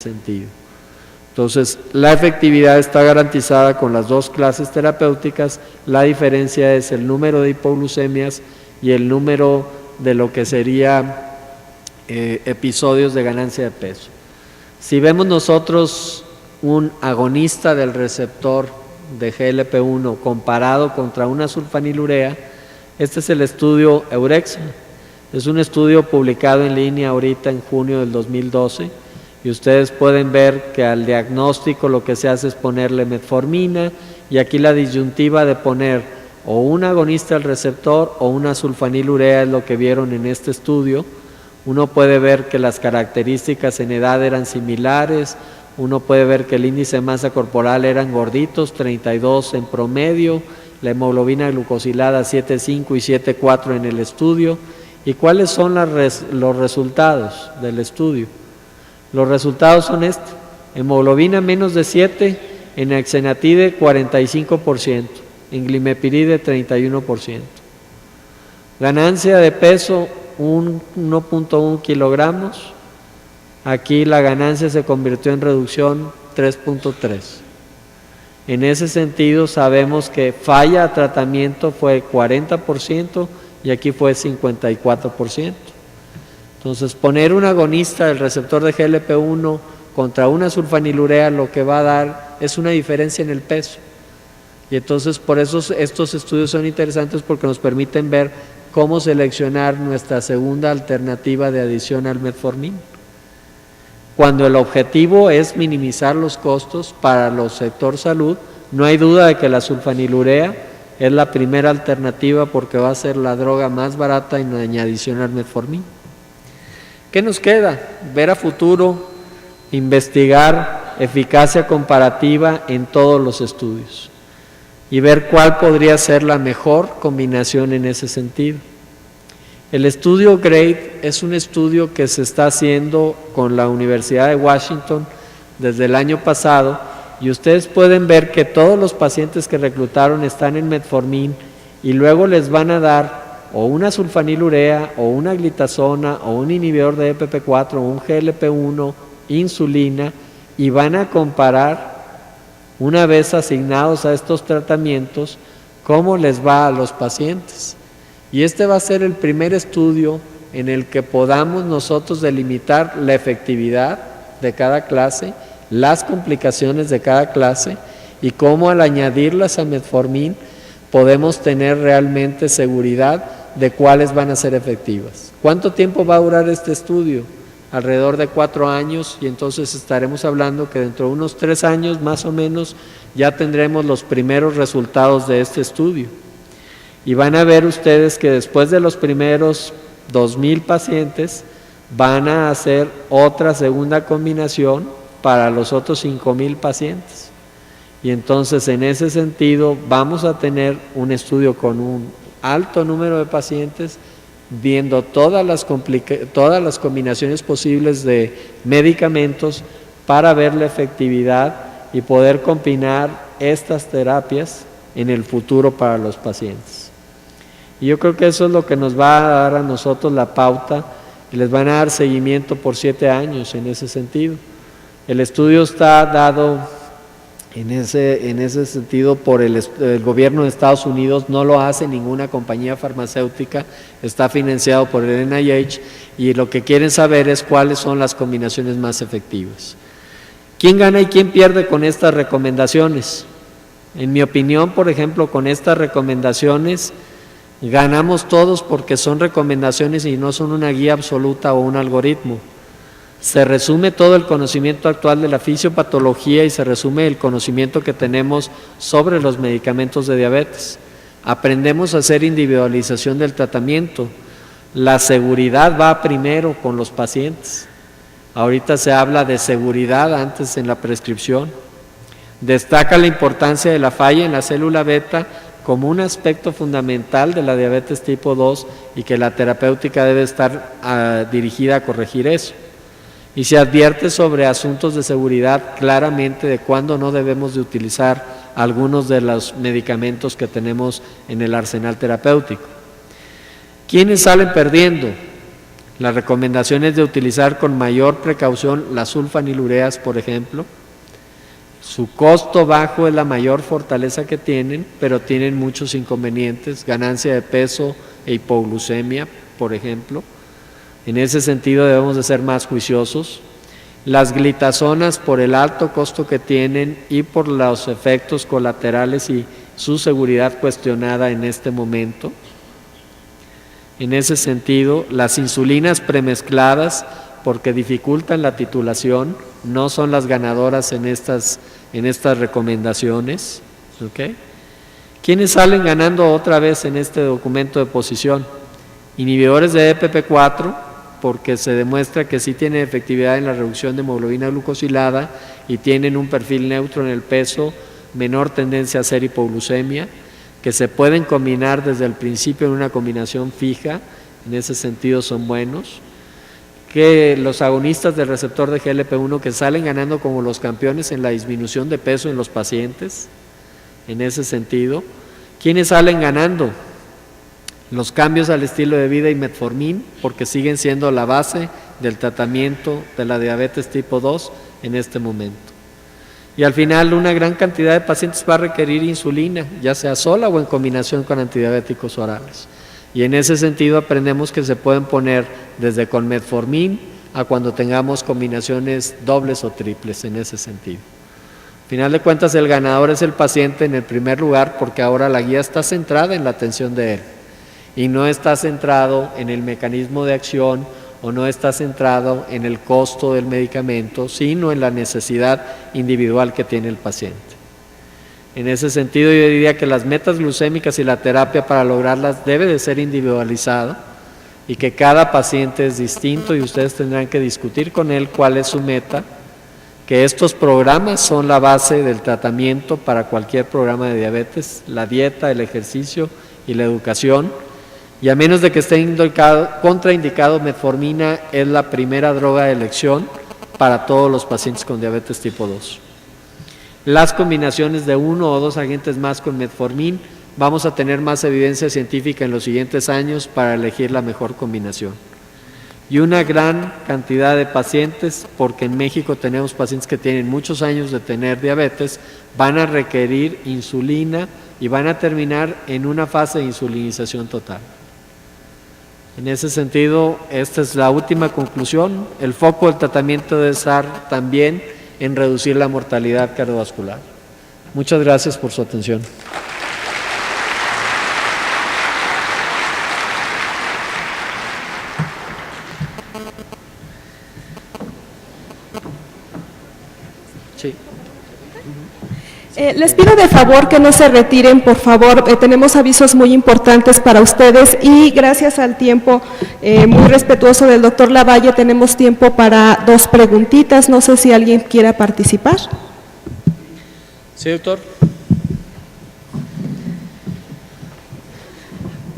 sentido. Entonces, la efectividad está garantizada con las dos clases terapéuticas. La diferencia es el número de hipoglucemias y el número de lo que sería episodios de ganancia de peso. Si vemos nosotros un agonista del receptor de GLP-1 comparado contra una sulfanilurea, este es el estudio EUREXA. Es un estudio publicado en línea ahorita en junio del 2012 y ustedes pueden ver que al diagnóstico lo que se hace es ponerle metformina y aquí la disyuntiva de poner o un agonista del receptor o una sulfanilurea es lo que vieron en este estudio. Uno puede ver que las características en edad eran similares, uno puede ver que el índice de masa corporal eran gorditos, 32 en promedio, la hemoglobina glucosilada 7.5 y 7.4 en el estudio. ¿Y cuáles son los resultados del estudio? Los resultados son hemoglobina menos de 7, en axenatide 45%, en glimepiride 31%. Ganancia de peso 1.1 kilogramos, aquí la ganancia se convirtió en reducción 3.3. En ese sentido sabemos que falla a tratamiento fue 40%, y aquí fue 54%. Entonces, poner un agonista del receptor de GLP-1 contra una sulfanilurea lo que va a dar es una diferencia en el peso. Y entonces, por eso estos estudios son interesantes porque nos permiten ver cómo seleccionar nuestra segunda alternativa de adición al metformin. Cuando el objetivo es minimizar los costos para el sector salud, no hay duda de que la sulfanilurea es la primera alternativa porque va a ser la droga más barata en añadición al metformin. ¿Qué nos queda? Ver a futuro, investigar eficacia comparativa en todos los estudios y ver cuál podría ser la mejor combinación en ese sentido. El estudio GRADE es un estudio que se está haciendo con la Universidad de Washington desde el año pasado y ustedes pueden ver que todos los pacientes que reclutaron están en metformin y luego les van a dar o una sulfanilurea o una glitazona o un inhibidor de EPP4 o un GLP-1, insulina y van a comparar una vez asignados a estos tratamientos cómo les va a los pacientes. Y este va a ser el primer estudio en el que podamos nosotros delimitar la efectividad de cada clase, las complicaciones de cada clase y cómo al añadirlas a metformin podemos tener realmente seguridad de cuáles van a ser efectivas. ¿Cuánto tiempo va a durar este estudio? Alrededor de 4 años y entonces estaremos hablando que dentro de unos 3 años más o menos ya tendremos los primeros resultados de este estudio. Y van a ver ustedes que después de los primeros 2,000 pacientes van a hacer otra segunda combinación para los otros 5,000 pacientes. Y entonces en ese sentido vamos a tener un estudio con un alto número de pacientes viendo todas las combinaciones posibles de medicamentos para ver la efectividad y poder combinar estas terapias en el futuro para los pacientes. Y yo creo que eso es lo que nos va a dar a nosotros la pauta y les van a dar seguimiento por 7 años en ese sentido. El estudio está dado en ese sentido por el gobierno de Estados Unidos, no lo hace ninguna compañía farmacéutica, está financiado por el NIH y lo que quieren saber es cuáles son las combinaciones más efectivas. ¿Quién gana y quién pierde con estas recomendaciones? En mi opinión, por ejemplo, con estas recomendaciones ganamos todos porque son recomendaciones y no son una guía absoluta o un algoritmo. Se resume todo el conocimiento actual de la fisiopatología y se resume el conocimiento que tenemos sobre los medicamentos de diabetes. Aprendemos a hacer individualización del tratamiento. La seguridad va primero con los pacientes. Ahorita se habla de seguridad antes en la prescripción. Destaca la importancia de la falla en la célula beta como un aspecto fundamental de la diabetes tipo 2 y que la terapéutica debe estar dirigida a corregir eso. Y se advierte sobre asuntos de seguridad claramente de cuándo no debemos de utilizar algunos de los medicamentos que tenemos en el arsenal terapéutico. ¿Quiénes salen perdiendo? La recomendación es de utilizar con mayor precaución las sulfanilureas, por ejemplo. Su costo bajo es la mayor fortaleza que tienen, pero tienen muchos inconvenientes, ganancia de peso e hipoglucemia, por ejemplo. En ese sentido debemos de ser más juiciosos. Las glitazonas, por el alto costo que tienen y por los efectos colaterales y su seguridad cuestionada en este momento. En ese sentido, las insulinas premezcladas, porque dificultan la titulación, no son las ganadoras en estas recomendaciones. ¿Okay? ¿Quiénes salen ganando otra vez en este documento de posición? Inhibidores de EPP4, porque se demuestra que sí tienen efectividad en la reducción de hemoglobina glucosilada y tienen un perfil neutro en el peso, menor tendencia a hacer hipoglucemia, que se pueden combinar desde el principio en una combinación fija, en ese sentido son buenos, que los agonistas del receptor de GLP-1 que salen ganando como los campeones en la disminución de peso en los pacientes, en ese sentido. ¿Quiénes salen ganando? Los cambios al estilo de vida y metformin, porque siguen siendo la base del tratamiento de la diabetes tipo 2 en este momento. Y al final una gran cantidad de pacientes va a requerir insulina, ya sea sola o en combinación con antidiabéticos orales. Y en ese sentido aprendemos que se pueden poner desde con metformin a cuando tengamos combinaciones dobles o triples en ese sentido. Al final de cuentas el ganador es el paciente en el primer lugar, porque ahora la guía está centrada en la atención de él y no está centrado en el mecanismo de acción o no está centrado en el costo del medicamento, sino en la necesidad individual que tiene el paciente. En ese sentido yo diría que las metas glucémicas y la terapia para lograrlas debe de ser individualizado y que cada paciente es distinto y ustedes tendrán que discutir con él cuál es su meta, que estos programas son la base del tratamiento para cualquier programa de diabetes, la dieta, el ejercicio y la educación. Y a menos de que esté contraindicado, metformina es la primera droga de elección para todos los pacientes con diabetes tipo 2. Las combinaciones de uno o dos agentes más con metformin, vamos a tener más evidencia científica en los siguientes años para elegir la mejor combinación. Y una gran cantidad de pacientes, porque en México tenemos pacientes que tienen muchos años de tener diabetes, van a requerir insulina y van a terminar en una fase de insulinización total. En ese sentido, esta es la última conclusión. El foco del tratamiento debe estar también en reducir la mortalidad cardiovascular. Muchas gracias por su atención. Sí. Les pido de favor que no se retiren, por favor, tenemos avisos muy importantes para ustedes y gracias al tiempo muy respetuoso del doctor Lavalle tenemos tiempo para 2 preguntitas, no sé si alguien quiera participar. Sí, doctor.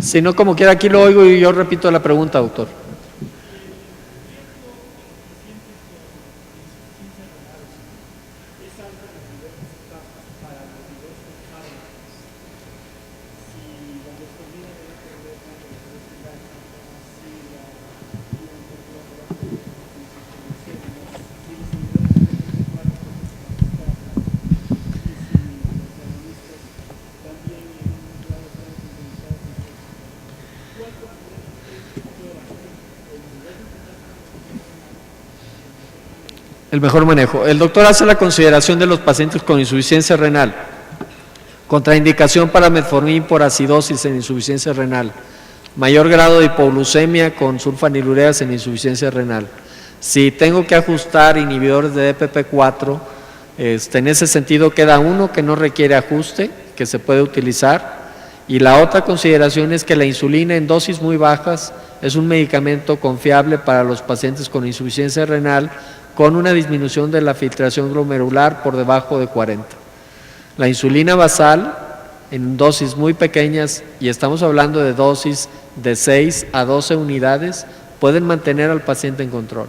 Si no, como quiera, aquí lo oigo y yo repito la pregunta, doctor. El mejor manejo. El doctor hace la consideración de los pacientes con insuficiencia renal, contraindicación para metformin por acidosis en insuficiencia renal, mayor grado de hipoglucemia con sulfanilureas en insuficiencia renal. Si tengo que ajustar inhibidores de EPP4, en ese sentido queda uno que no requiere ajuste, que se puede utilizar, y la otra consideración es que la insulina en dosis muy bajas es un medicamento confiable para los pacientes con insuficiencia renal con una disminución de la filtración glomerular por debajo de 40. La insulina basal en dosis muy pequeñas, y estamos hablando de dosis de 6 a 12 unidades, pueden mantener al paciente en control.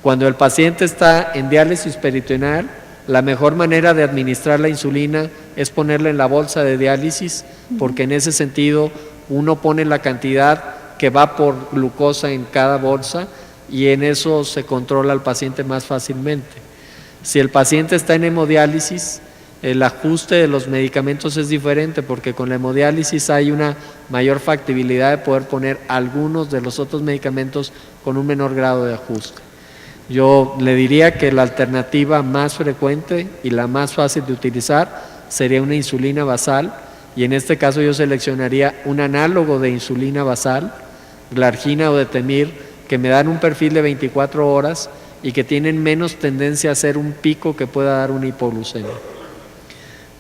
Cuando el paciente está en diálisis peritoneal, la mejor manera de administrar la insulina es ponerla en la bolsa de diálisis, porque en ese sentido uno pone la cantidad que va por glucosa en cada bolsa y en eso se controla al paciente más fácilmente. Si el paciente está en hemodiálisis, el ajuste de los medicamentos es diferente porque con la hemodiálisis hay una mayor factibilidad de poder poner algunos de los otros medicamentos con un menor grado de ajuste. Yo le diría que la alternativa más frecuente y la más fácil de utilizar sería una insulina basal, y en este caso yo seleccionaría un análogo de insulina basal, glargina o detemir, que me dan un perfil de 24 horas y que tienen menos tendencia a hacer un pico que pueda dar una hipoglucemia.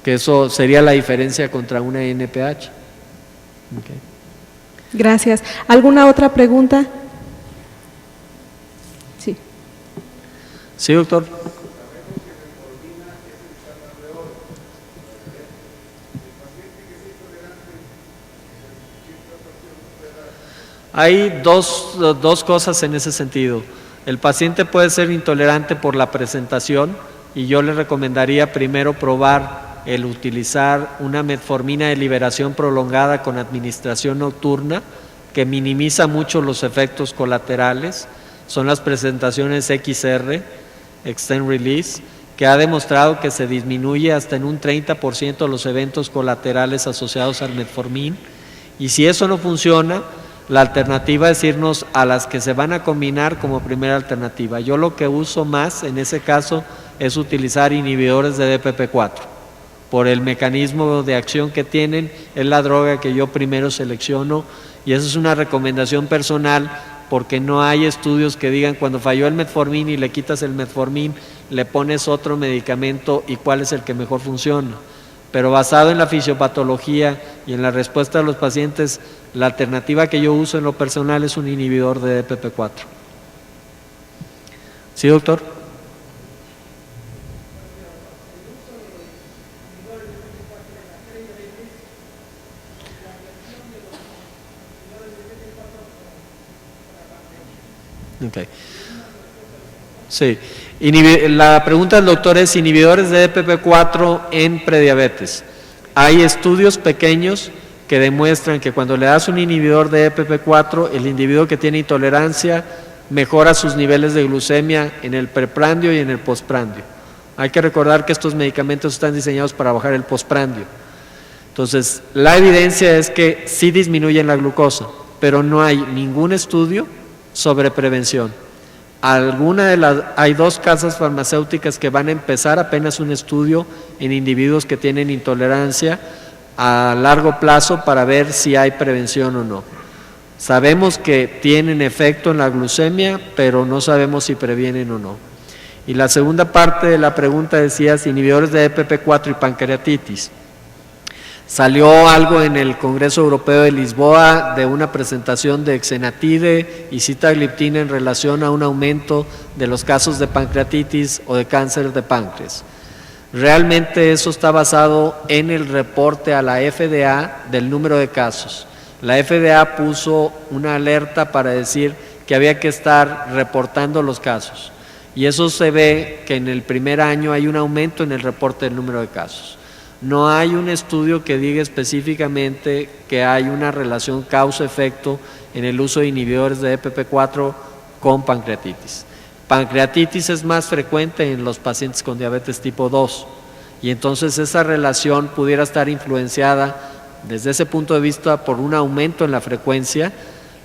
Que eso sería la diferencia contra una NPH. Okay. Gracias. ¿Alguna otra pregunta? Sí. Sí, doctor. Hay dos cosas en ese sentido. El paciente puede ser intolerante por la presentación y yo le recomendaría primero probar el utilizar una metformina de liberación prolongada con administración nocturna que minimiza mucho los efectos colaterales. Son las presentaciones XR, Extend Release, que ha demostrado que se disminuye hasta en un 30% los eventos colaterales asociados al metformin. Y si eso no funciona, la alternativa es irnos a las que se van a combinar como primera alternativa. Yo lo que uso más en ese caso es utilizar inhibidores de DPP4. Por el mecanismo de acción que tienen, es la droga que yo primero selecciono y esa es una recomendación personal porque no hay estudios que digan cuando falló el metformin y le quitas el metformin, le pones otro medicamento y cuál es el que mejor funciona. Pero basado en la fisiopatología y en la respuesta de los pacientes, la alternativa que yo uso en lo personal es un inhibidor de DPP4. ¿Sí, doctor? Okay. Sí. La pregunta del doctor es inhibidores de DPP4 en prediabetes. Hay estudios pequeños que demuestran que cuando le das un inhibidor de DPP4, el individuo que tiene intolerancia mejora sus niveles de glucemia en el preprandio y en el postprandio. Hay que recordar que estos medicamentos están diseñados para bajar el postprandio. Entonces, la evidencia es que sí disminuyen la glucosa, pero no hay ningún estudio sobre prevención. Hay dos casas farmacéuticas que van a empezar apenas un estudio en individuos que tienen intolerancia a largo plazo para ver si hay prevención o no. Sabemos que tienen efecto en la glucemia, pero no sabemos si previenen o no. Y la segunda parte de la pregunta decía si inhibidores de DPP4 y pancreatitis. Salió algo en el Congreso Europeo de Lisboa de una presentación de exenatide y sitagliptina en relación a un aumento de los casos de pancreatitis o de cáncer de páncreas. Realmente eso está basado en el reporte a la FDA del número de casos. La FDA puso una alerta para decir que había que estar reportando los casos y eso se ve que en el primer año hay un aumento en el reporte del número de casos. No hay un estudio que diga específicamente que hay una relación causa-efecto en el uso de inhibidores de DPP4 con pancreatitis. Pancreatitis es más frecuente en los pacientes con diabetes tipo 2 y entonces esa relación pudiera estar influenciada desde ese punto de vista por un aumento en la frecuencia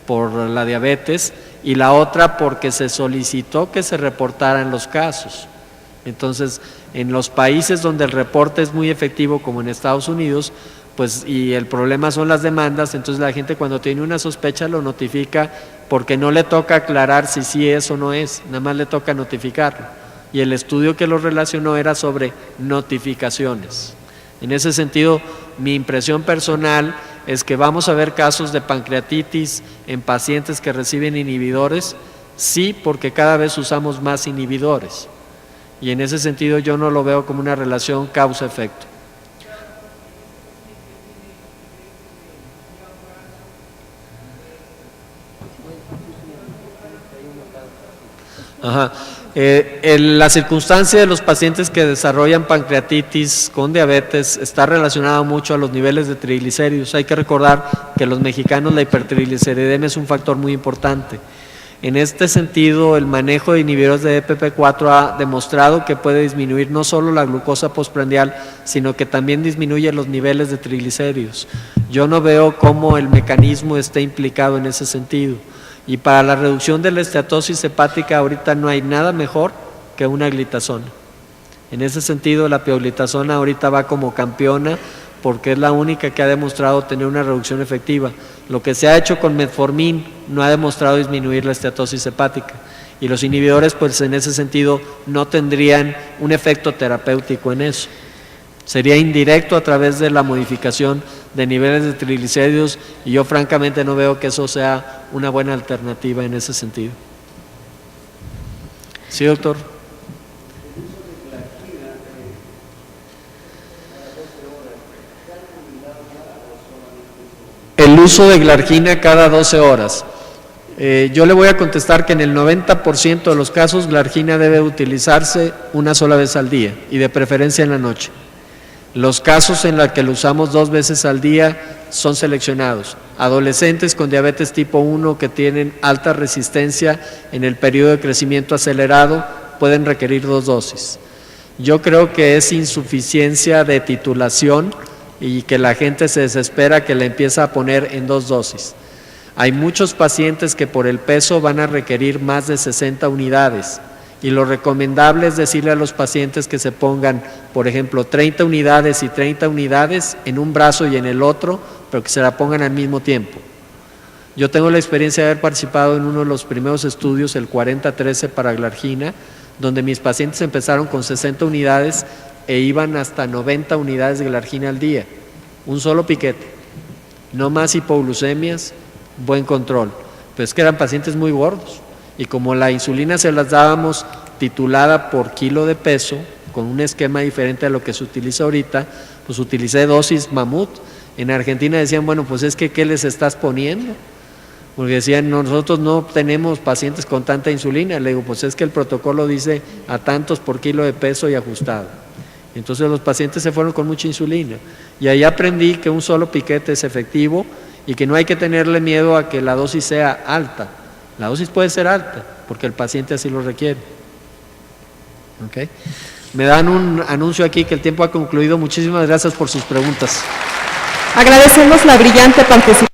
por la diabetes y la otra porque se solicitó que se reportaran los casos. Entonces, en los países donde el reporte es muy efectivo, como en Estados Unidos, pues y el problema son las demandas, entonces la gente cuando tiene una sospecha lo notifica porque no le toca aclarar si sí es o no es, nada más le toca notificarlo. Y el estudio que lo relacionó era sobre notificaciones. En ese sentido, mi impresión personal es que vamos a ver casos de pancreatitis en pacientes que reciben inhibidores, sí, porque cada vez usamos más inhibidores. Y en ese sentido yo no lo veo como una relación causa-efecto. Ajá. La circunstancia de los pacientes que desarrollan pancreatitis con diabetes está relacionada mucho a los niveles de triglicéridos. Hay que recordar que los mexicanos la hipertrigliceridemia es un factor muy importante. En este sentido, el manejo de inhibidores de DPP-4 ha demostrado que puede disminuir no solo la glucosa postprandial, sino que también disminuye los niveles de triglicéridos. Yo no veo cómo el mecanismo esté implicado en ese sentido. Y para la reducción de la esteatosis hepática ahorita no hay nada mejor que una glitazona. En ese sentido, la pioglitazona ahorita va como campeona porque es la única que ha demostrado tener una reducción efectiva. Lo que se ha hecho con metformin no ha demostrado disminuir la esteatosis hepática. Y los inhibidores, pues en ese sentido, no tendrían un efecto terapéutico en eso. Sería indirecto a través de la modificación de niveles de triglicéridos y yo francamente no veo que eso sea una buena alternativa en ese sentido. Sí, doctor. El uso de glargina cada 12 horas. Yo le voy a contestar que en el 90% de los casos glargina debe utilizarse una sola vez al día y de preferencia en la noche. Los casos en los que lo usamos 2 veces al día son seleccionados. Adolescentes con diabetes tipo 1 que tienen alta resistencia en el periodo de crecimiento acelerado pueden requerir 2 dosis. Yo creo que es insuficiencia de titulación y que la gente se desespera que le empieza a poner en 2 dosis. Hay muchos pacientes que por el peso van a requerir más de 60 unidades. Y lo recomendable es decirle a los pacientes que se pongan, por ejemplo, 30 unidades y 30 unidades en un brazo y en el otro, pero que se la pongan al mismo tiempo. Yo tengo la experiencia de haber participado en uno de los primeros estudios, el 40-13 para glargina, donde mis pacientes empezaron con 60 unidades e iban hasta 90 unidades de glargina al día. Un solo piquete. No más hipoglucemias, buen control. Pero es que eran pacientes muy gordos. Y como la insulina se las dábamos titulada por kilo de peso, con un esquema diferente a lo que se utiliza ahorita, pues utilicé dosis mamut. En Argentina decían, bueno, pues es que ¿qué les estás poniendo? Porque decían, nosotros no tenemos pacientes con tanta insulina. Le digo, pues es que el protocolo dice a tantos por kilo de peso y ajustado. Entonces los pacientes se fueron con mucha insulina. Y ahí aprendí que un solo piquete es efectivo y que no hay que tenerle miedo a que la dosis sea alta. La dosis puede ser alta, porque el paciente así lo requiere. ¿Okay? Me dan un anuncio aquí que el tiempo ha concluido. Muchísimas gracias por sus preguntas. Agradecemos la brillante participación.